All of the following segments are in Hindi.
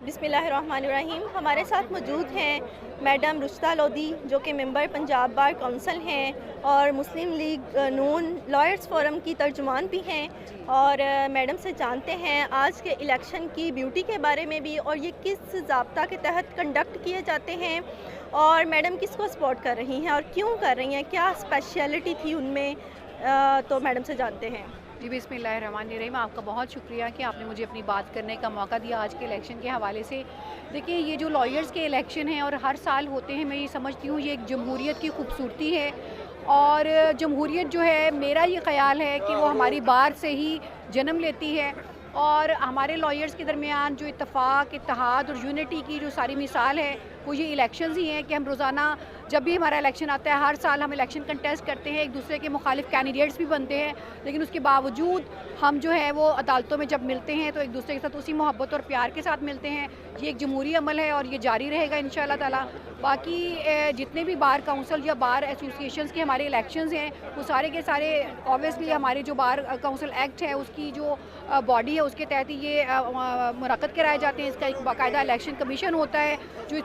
बिस्मिल्लाहिर्रहमानिर्रहीम। हमारे साथ मौजूद हैं मैडम रुश्ता लोधी, जो कि मेंबर पंजाब बार काउंसिल हैं और मुस्लिम लीग नून लॉयर्स फोरम की तर्जुमान भी हैं। और मैडम से जानते हैं आज के इलेक्शन की ब्यूटी के बारे में भी, और ये किस ज़ाब्ता के तहत कंडक्ट किए जाते हैं, और मैडम किसको सपोर्ट कर रही हैं और क्यों कर रही हैं, क्या स्पेशलिटी थी उनमें। तो मैडम से जानते हैं। जी बिस्मिल्लाहिर्रहमानिर्रहीम। आपका बहुत शुक्रिया कि आपने मुझे अपनी बात करने का मौका दिया आज के इलेक्शन के हवाले से। देखिए, ये जो लॉयर्स के इलेक्शन हैं और हर साल होते हैं, मैं ये समझती हूँ ये एक जमहूरियत की खूबसूरती है। और जमहूरियत जो है, मेरा ये ख़्याल है कि वो हमारी बार से ही जन्म लेती है। और हमारे लॉयर्स के दरमियान जो इत्तेफाक, इत्तेहाद और यूनिटी की जो सारी मिसाल है वो ये इलेक्शंस ही हैं कि हम रोज़ाना जब भी हमारा इलेक्शन आता है, हर साल हम इलेक्शन कंटेस्ट करते हैं, एक दूसरे के मुखालिफ कैंडिडेट्स भी बनते हैं, लेकिन उसके बावजूद हम जो है वो अदालतों में जब मिलते हैं तो एक दूसरे के साथ उसी मोहब्बत और प्यार के साथ मिलते हैं। ये एक जमहूरी अमल है और ये जारी रहेगा इंशाअल्लाह ताला। बाकी जितने भी बार काउंसिल या बार एसोसिएशंस के हमारे इलेक्शंस हैं, वो सारे के सारे ऑब्वियसली हमारे जो बार काउंसिल एक्ट है उसकी जो बॉडी है उसके तहत ही ये मुनक्कद कराए जाते हैं। इसका एक बाकायदा इलेक्शन कमीशन होता है जो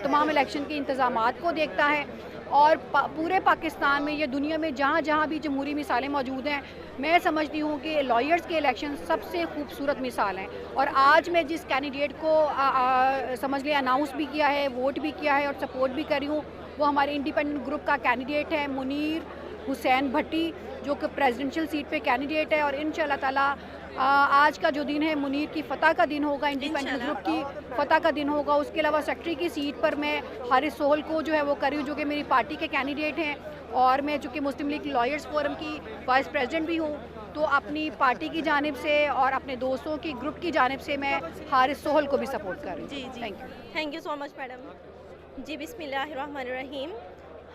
तमाम इलेक्शन के इंतज़ामात को देखता है। और पूरे पाकिस्तान में, ये दुनिया में जहाँ जहाँ भी जमहूरी मिसालें मौजूद हैं, मैं समझती हूँ कि लॉयर्स के इलेक्शन सबसे खूबसूरत मिसाल हैं। और आज मैं जिस कैंडिडेट को समझ लें अनाउंस भी किया है, वोट भी किया है और सपोर्ट भी कर रही हूँ, वो हमारे इंडिपेंडेंट ग्रुप का कैंडिडेट है मुनीर हुसैन भट्टी, जो कि प्रेसिडेंशियल सीट पे कैंडिडेट है। और इंशाअल्लाह ताला आज का जो दिन है मुनीर की फ़तह का दिन होगा, इंडिपेंडेंट ग्रुप की फ़तह का दिन होगा। उसके अलावा सेक्रेटरी की सीट पर मैं हारिस सोहल को जो है वो कर रही हूँ, जो कि मेरी पार्टी के कैंडिडेट हैं। और मैं चूँकि मुस्लिम लीग लॉयर्स फोरम की वाइस प्रेसिडेंट भी हूँ, तो अपनी पार्टी की जानिब से और अपने दोस्तों की ग्रुप की जानिब से मैं हारिस सोहल को भी सपोर्ट कर रही हूँ। जी thank you. Thank you so much madam. जी बिस्मिल्लाहिर्रहमानिर्रहीम।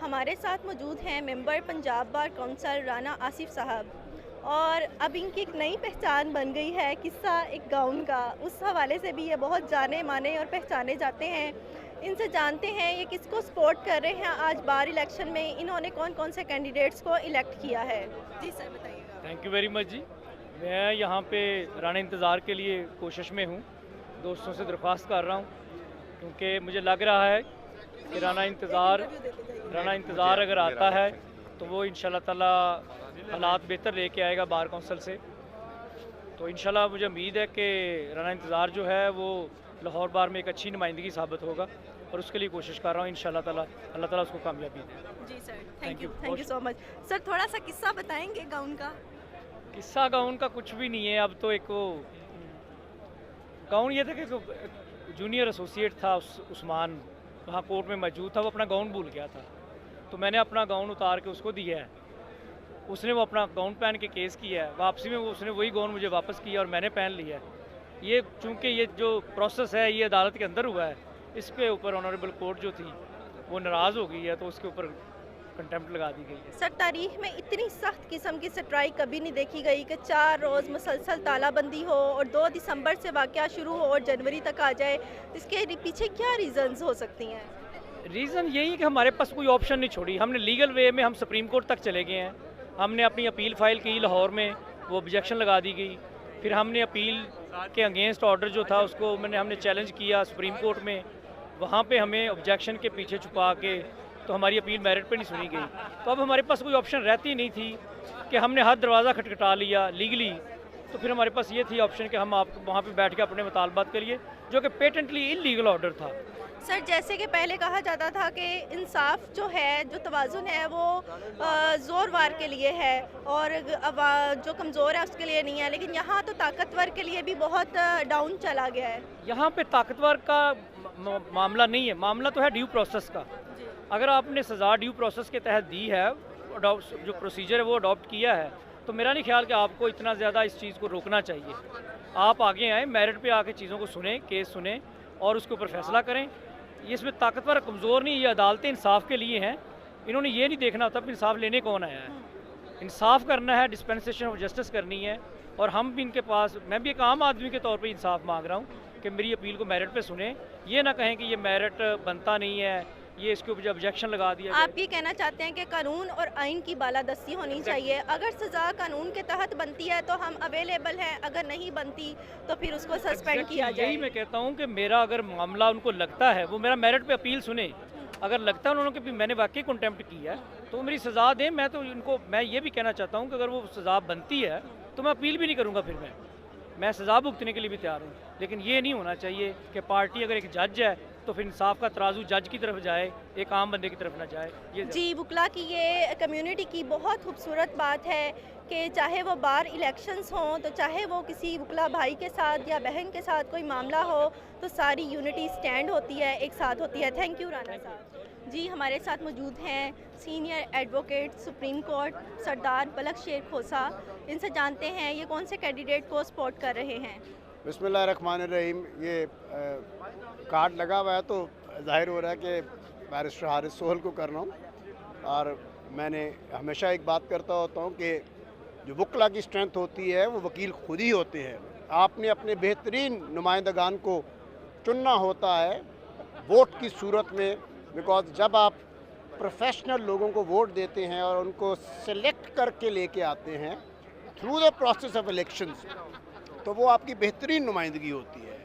हमारे साथ मौजूद हैं member Punjab bar council Rana Asif sahab, और अब इनकी एक नई पहचान बन गई है किस्सा एक गाउन का। उस हवाले से भी ये बहुत जाने माने और पहचाने जाते हैं। इनसे जानते हैं ये किसको सपोर्ट कर रहे हैं। आज बार इलेक्शन में इन्होंने कौन कौन से कैंडिडेट्स को इलेक्ट किया है। जी सर बताइएगा। थैंक यू वेरी मच जी। मैं यहाँ पे राना इंतज़ार के लिए कोशिश में हूँ, दोस्तों से दरख्वास्त कर रहा हूँ, क्योंकि मुझे लग रहा है कि राना इंतज़ार अगर आता है तो वो इंशाल्लाह ताला हालात बेहतर लेके आएगा बार काउंसिल से। तो इंशाल्लाह मुझे उम्मीद है कि राना इंतज़ार जो है वो लाहौर बार में एक अच्छी नुमाइंदगी साबित होगा, और उसके लिए कोशिश कर रहा हूँ। इंशाल्लाह ताला अल्लाह ताला उसको कामयाबी दे। जी sir thank you so much. Sir थोड़ा सा किस्सा बताएंगे गाउन का। किस्सा गाउन का कुछ भी नहीं है। अब तो एक वो गाउन ये था कि जूनियर एसोसिएट था उस्मान वहाँ कोर्ट में मौजूद था, वो अपना गाउन भूल गया था, तो मैंने अपना गाउन उतार के उसको दिया है। उसने वो अपना गाउन पहन के केस किया है, वापसी में उसने वही गाउन मुझे वापस किया और मैंने पहन लिया है। ये चूँकि ये जो प्रोसेस है ये अदालत के अंदर हुआ है, इस पे ऊपर ऑनरेबल कोर्ट जो थी वो नाराज़ हो गई है, तो उसके ऊपर कंटेम्प्ट लगा दी गई है। सर तारीख में इतनी सख्त किस्म की स्ट्राइक कभी नहीं देखी गई कि 4 रोज़ मुसलसल तालाबंदी हो और 2 दिसंबर से वाक़या शुरू हो और जनवरी तक आ जाए। इसके पीछे क्या रीज़न्स हो सकती हैं। रीज़न यही कि हमारे पास कोई ऑप्शन नहीं छोड़ी। हमने लीगल वे में हम सुप्रीम कोर्ट तक चले गए हैं। हमने अपनी अपील फ़ाइल की लाहौर में, वो ऑब्जेक्शन लगा दी गई। फिर हमने अपील के अगेंस्ट ऑर्डर जो था उसको हमने चैलेंज किया सुप्रीम कोर्ट में, वहाँ पे हमें ऑब्जेक्शन के पीछे छुपा के तो हमारी अपील मेरिट पे नहीं सुनी गई। तो अब हमारे पास कोई ऑप्शन रहती नहीं थी कि हमने हर दरवाज़ा खटखटा लिया लीगली। तो फिर हमारे पास ये थी ऑप्शन कि हम आप वहाँ पे बैठ के अपने मुतालबात करिए, जो कि पेटेंटली इलीगल ऑर्डर था। सर जैसे कि पहले कहा जाता था कि इंसाफ जो है, जो तवाज़ुन है, वो ज़ोर वार के लिए है और जो कमज़ोर है उसके लिए नहीं है, लेकिन यहाँ तो ताकतवर के लिए भी बहुत डाउन चला गया है। यहाँ पे ताकतवर का मामला नहीं है, मामला तो है ड्यू प्रोसेस का। अगर आपने सज़ा ड्यू प्रोसेस के तहत दी है, जो प्रोसीजर है वो अडॉप्ट किया है, तो मेरा नहीं ख्याल कि आपको इतना ज़्यादा इस चीज़ को रोकना चाहिए। आप आगे आएँ, मेरिट पे आके चीज़ों को सुने, केस सुने और उसके ऊपर फैसला करें। ये इसमें ताकतवर कमज़ोर नहीं, ये अदालतें इंसाफ के लिए हैं। इन्होंने ये नहीं देखना होता कि इंसाफ लेने कौन आया है। इंसाफ करना है, डिस्पेंसेशन ऑफ जस्टिस करनी है, और हम भी इनके पास, मैं भी एक आम आदमी के तौर पे इंसाफ मांग रहा हूँ कि मेरी अपील को मेरिट पे सुने। ये ना कहें कि ये मेरिट बनता नहीं है ये इसके ऊपर ऑब्जेक्शन लगा दिया आप ये कहना चाहते हैं कि कानून और आइन की बालादस्ती होनी चाहिए, अगर सज़ा कानून के तहत बनती है तो हम अवेलेबल हैं, अगर नहीं बनती तो फिर उसको सस्पेंड किया जाए। यही मैं कहता हूँ कि मेरा अगर मामला उनको लगता है, वो मेरा मेरिट पे अपील सुने, अगर लगता है उन्होंने कि मैंने वाकई कंटेम्प्ट किया है तो मेरी सज़ा दें। मैं तो इनको मैं ये भी कहना चाहता हूँ कि अगर वो सज़ा बनती है तो मैं अपील भी नहीं करूँगा, फिर मैं सज़ा भुगतने के लिए भी तैयार हूँ। लेकिन ये नहीं होना चाहिए कि पार्टी अगर एक जज है तो फिर इंसाफ का तराजू जज की तरफ जाए, एक आम बंदे की तरफ ना जाए। ये जी, वकला की ये कम्युनिटी की बहुत खूबसूरत बात है कि चाहे वो बार इलेक्शंस हों, तो चाहे वो किसी वकला भाई के साथ या बहन के साथ कोई मामला हो तो सारी यूनिटी स्टैंड होती है, एक साथ होती है। थैंक यू राना साहब। जी, हमारे साथ मौजूद हैं सीनियर एडवोकेट सुप्रीम कोर्ट सरदार बलक शेर खोसा। इनसे जानते हैं ये कौन से कैंडिडेट को सपोर्ट कर रहे हैं। बिस्मिल्लाहिर्रहमानिर्रहीम। ये कार्ड लगा हुआ है तो जाहिर हो रहा है कि बैरिस्टर हारिस सोहल को कर रहा हूँ। और मैंने हमेशा एक बात करता होता हूँ कि जो वकला की स्ट्रेंथ होती है वो वकील खुद ही होते हैं। आपने अपने बेहतरीन नुमाइंदगान को चुनना होता है वोट की सूरत में, बिकॉज जब आप प्रोफेशनल लोगों को वोट देते हैं और उनको सेलेक्ट करके लेके आते हैं through the process of elections, तो वो आपकी बेहतरीन नुमाइंदगी होती है।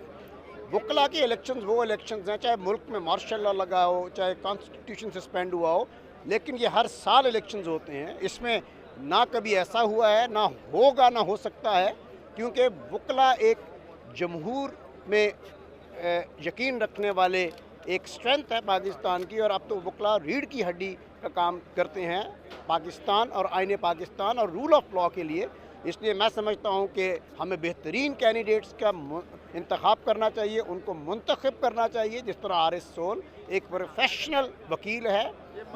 वकला के इलेक्शंस वो इलेक्शंस हैं, चाहे मुल्क में मार्शल लॉ लगा हो, चाहे कॉन्स्टिट्यूशन सस्पेंड हुआ हो, लेकिन ये हर साल इलेक्शंस होते हैं। इसमें ना कभी ऐसा हुआ है, ना होगा, ना हो सकता है, क्योंकि वकला एक जमहूर में यकीन रखने वाले एक स्ट्रेंथ है पाकिस्तान की। और अब तो वकला रीढ़ की हड्डी का काम करते हैं पाकिस्तान और आईने पाकिस्तान और रूल ऑफ लॉ के लिए। इसलिए मैं समझता हूँ कि हमें बेहतरीन कैंडिडेट्स का इंतखाब करना चाहिए, उनको मुंतखब करना चाहिए। जिस तरह हारिस सोहल एक प्रोफेशनल वकील है,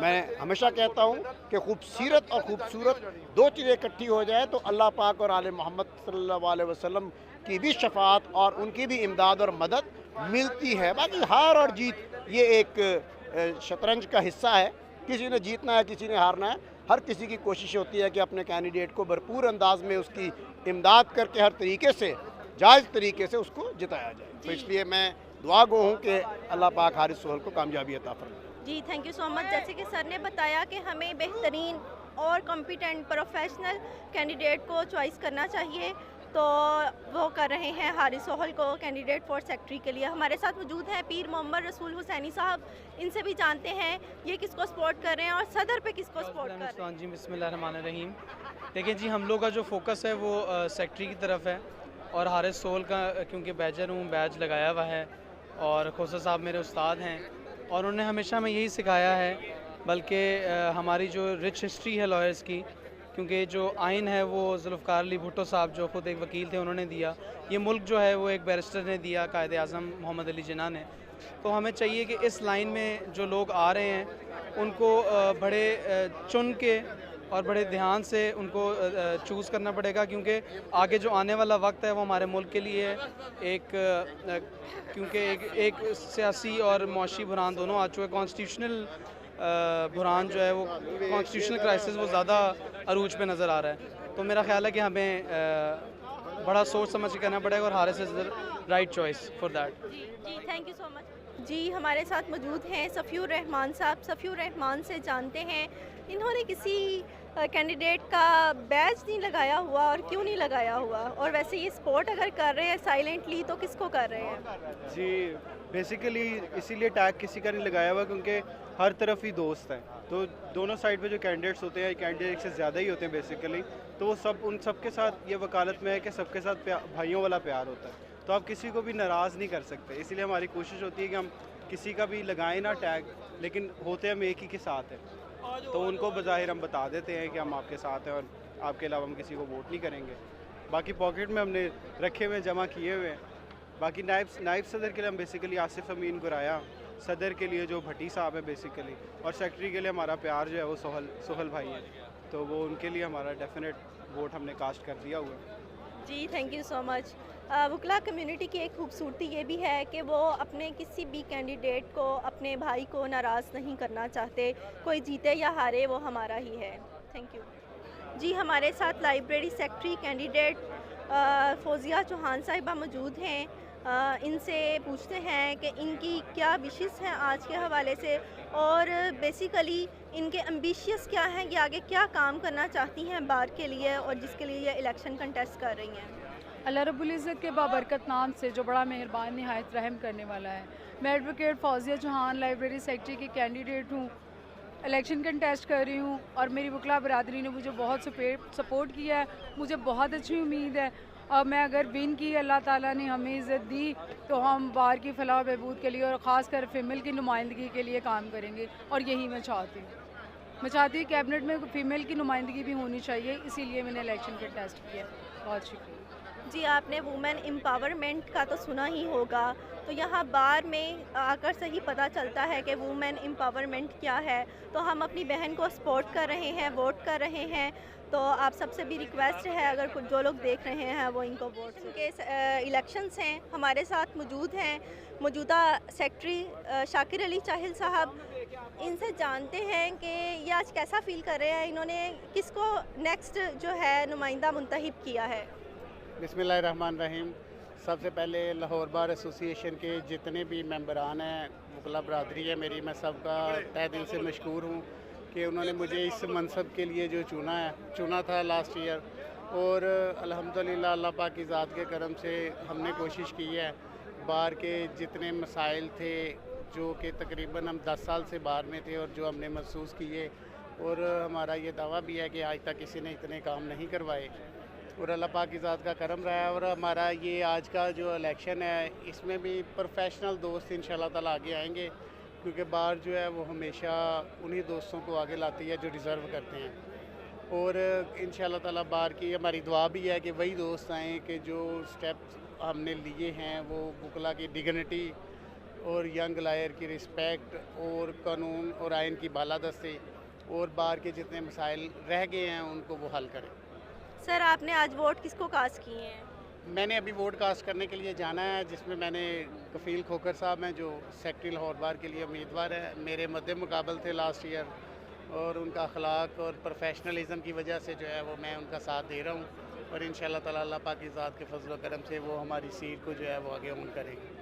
मैं हमेशा कहता हूँ कि खूबसूरत और खूबसूरत दो चीज़ें इकट्ठी हो जाए तो अल्लाह पाक और आले मोहम्मद सल्लल्लाहु अलैहि वसल्लम की भी शफाअत और उनकी भी इमदाद और मदद मिलती है। बाकी हार और जीत ये एक शतरंज का हिस्सा है, किसी ने जीतना है, किसी ने हारना है। हर किसी की कोशिश होती है कि अपने कैंडिडेट को भरपूर अंदाज में उसकी इमदाद करके हर तरीके से जायज़ तरीके से उसको जिताया जाए। तो इसलिए मैं दुआ गो हूँ कि अल्लाह पाक हारिस सोहल को कामयाबी अता फरमाए। जी, थैंक यू सो मच। जैसे कि सर ने बताया कि हमें बेहतरीन और कॉम्पिटेंट प्रोफेशनल कैंडिडेट को चॉइस करना चाहिए, तो वो कर रहे हैं हारिस सोहल को कैंडिडेट फॉर सेक्रेटरी के लिए। हमारे साथ मौजूद हैं पीर मोहम्मद रसूल हुसैनी साहब। इनसे भी जानते हैं ये किसको सपोर्ट कर रहे हैं और सदर पे किसको सपोर्ट कर रहे हैं। जी, बिस्मिल्लाहिर्रहमानिर्रहीम। देखिए जी, हम लोग का जो फोकस है वो सेक्रेटरी की तरफ है और हारिस सोहल का क्योंकि बैजर हूँ, बैज लगाया हुआ है और खोसा साहब मेरे उस्ताद हैं और उन्होंने हमेशा हमें यही सिखाया है। बल्कि हमारी जो रिच हिस्ट्री है लॉयर्स की, क्योंकि जो आइन है वो जुल्फ़िकार अली भुट्टो साहब जो ख़ुद एक वकील थे उन्होंने दिया, ये मुल्क जो है वो एक बैरिस्टर ने दिया, कायदे आज़म मोहम्मद अली जिन्ना ने। तो हमें चाहिए कि इस लाइन में जो लोग आ रहे हैं उनको बड़े चुन के और बड़े ध्यान से उनको चूज़ करना पड़ेगा, क्योंकि आगे जो आने वाला वक्त है वो हमारे मुल्क के लिए क्योंकि एक सियासी और मुआशी बुरान दोनों आ चुके। कॉन्स्टिट्यूशनल बुरान जो है वो कॉन्स्टिट्यूशनल क्राइसिस वो ज़्यादा अरूज पे नज़र आ रहा है। तो मेरा ख्याल है कि हमें बड़ा सोच समझ के करना पड़ेगा और Haris is the right choice for that. जी, थैंक यू सो मच। जी, हमारे साथ मौजूद हैं सफ़ीउर रहमान साहब। सफ़ीउर रहमान से जानते हैं इन्होंने किसी कैंडिडेट का बैज नहीं लगाया हुआ और क्यों नहीं लगाया हुआ, और वैसे ये सपोर्ट अगर कर रहे हैं साइलेंटली तो किसको कर रहे हैं। जी, बेसिकली इसीलिए टैग किसी का नहीं लगाया हुआ क्योंकि हर तरफ ही दोस्त हैं, तो दोनों साइड पे जो कैंडिडेट्स होते हैं कैंडिडेट से ज़्यादा ही होते हैं बेसिकली, तो वो सब उन सब के साथ ये वकालत में है कि सबके साथ भाइयों वाला प्यार होता है, तो आप किसी को भी नाराज़ नहीं कर सकते। इसलिए हमारी कोशिश होती है कि हम किसी का भी लगाएं ना टैग, लेकिन होते हम एक ही के साथ हैं, तो उनको बज़ाहिर हम बता देते हैं कि हम आपके साथ हैं और आपके अलावा हम किसी को वोट नहीं करेंगे। बाकी पॉकेट में हमने रखे हुए जमा किए हुए हैं। बाकी नायब सदर के लिए हम बेसिकली आसिफ अमीन गुराया, सदर के लिए जो भट्टी साहब है बेसिकली, और सेक्रेटरी के लिए हमारा प्यार जो है वो सोहल भाई है, तो वो उनके लिए हमारा डेफिनेट वोट हमने कास्ट कर दिया हुआ है। जी, थैंक यू सो मच। वकला कम्युनिटी की एक खूबसूरती ये भी है कि वो अपने किसी भी कैंडिडेट को, अपने भाई को नाराज़ नहीं करना चाहते, कोई जीते या हारे वो हमारा ही है। Thank you. जी, हमारे साथ library secretary candidate Fauzia Chauhan साहिबा मौजूद हैं। इनसे पूछते हैं कि इनकी क्या विशेस हैं आज के हवाले से, और बेसिकली इनके एम्बिशियस क्या हैं, ये आगे क्या काम करना चाहती हैं बार के लिए और जिसके लिए ये इलेक्शन कंटेस्ट कर रही हैं। अल्लाह रब्बुल इज़्ज़त के बाबरकत नाम से जो बड़ा मेहरबान निहायत रहम करने वाला है। मैं advocate Fauzia Chauhan library secretary की कैंडिडेट हूँ, इलेक्शन कंटेस्ट कर रही हूँ और मेरी वकला बरादरी ने मुझे बहुत सपोर्ट किया है। मुझे बहुत अच्छी उम्मीद है और मैं अगर विन की, अल्लाह ताला ने हमें इज़्ज़त दी, तो हम बार की फलाह बहबूद के लिए और ख़ास कर फीमेल की नुमाइंदगी के लिए काम करेंगे और यही मैं चाहती हूँ। मैं चाहती हूँ कैबिनेट में फ़ीमेल की नुमाइंदगी भी होनी चाहिए, इसीलिए मैंने इलेक्शन कंटेस्ट किया। बहुत शुक्रिया। जी, आपने वुमेन एम्पावरमेंट का तो सुना ही होगा, तो यहाँ बार में आकर से ही पता चलता है कि वुमेन एम्पावरमेंट क्या है। तो हम अपनी बहन को सपोर्ट कर रहे हैं, वोट कर रहे हैं। तो आप सबसे भी रिक्वेस्ट है, अगर कुछ जो लोग देख रहे हैं वो इनको वोट के इलेक्शंस हैं। हमारे साथ मौजूद हैं मौजूदा सेक्रेटरी शाकिर अली चाहिल साहब। इनसे जानते हैं कि ये आज कैसा फ़ील कर रहे हैं, इन्होंने किसको नेक्स्ट जो है नुमाइंदा मुंतखब किया है। बिस्मिल्लाहिर्रहमानिर्रहीम। सबसे पहले लाहौर बार एसोसिएशन के जितने भी मेंबरान हैं, वकला बरादरी है मेरी, मैं सबका तहे दिल से मशकूर हूँ कि उन्होंने मुझे इस मनसब के लिए जो चुना था लास्ट ईयर। और अल्हम्दुलिल्लाह अल्लाह पाक की ज़ात के करम से हमने कोशिश की है, बार के जितने मसाइल थे जो कि तकरीबन हम 10 साल से बार में थे और जो हमने महसूस किए, और हमारा ये दावा भी है कि आज तक किसी ने इतने काम नहीं करवाए और अल्लाह पाक की ज़ात का करम रहा है। और हमारा ये आज का जो इलेक्शन है, इसमें भी प्रोफेशनल दोस्त इंशाल्लाह ताला आगे आएंगे, क्योंकि बार जो है वो हमेशा उन्हीं दोस्तों को आगे लाती है जो डिज़र्व करते हैं। और इंशाल्लाह ताला बार की हमारी दुआ भी है कि वही दोस्त आएँ कि जो स्टेप्स हमने लिए हैं वो वकला की डिग्निटी और यंग लायर की रिस्पेक्ट और कानून और आइन की बालादस्ती और बार के जितने मसाइल रह गए हैं उनको वो हल करें। सर, आपने आज वोट किसको कास्ट किए हैं? मैंने अभी वोट कास्ट करने के लिए जाना है, जिसमें मैंने कफ़ील खोकर साहब हैं जो सेक्रेटरी लाहौर बार के लिए उम्मीदवार है, मेरे मद्दे मुकाबल थे लास्ट ईयर, और उनका अखलाक और प्रोफेशनलिज्म की वजह से जो है वो मैं उनका साथ दे रहा हूँ। और इंशाल्लाह ताला अल्लाह पाक की ज़ात के फजल व करम से वो हमारी सीट को जो है वो आगे ऑन करेंगे।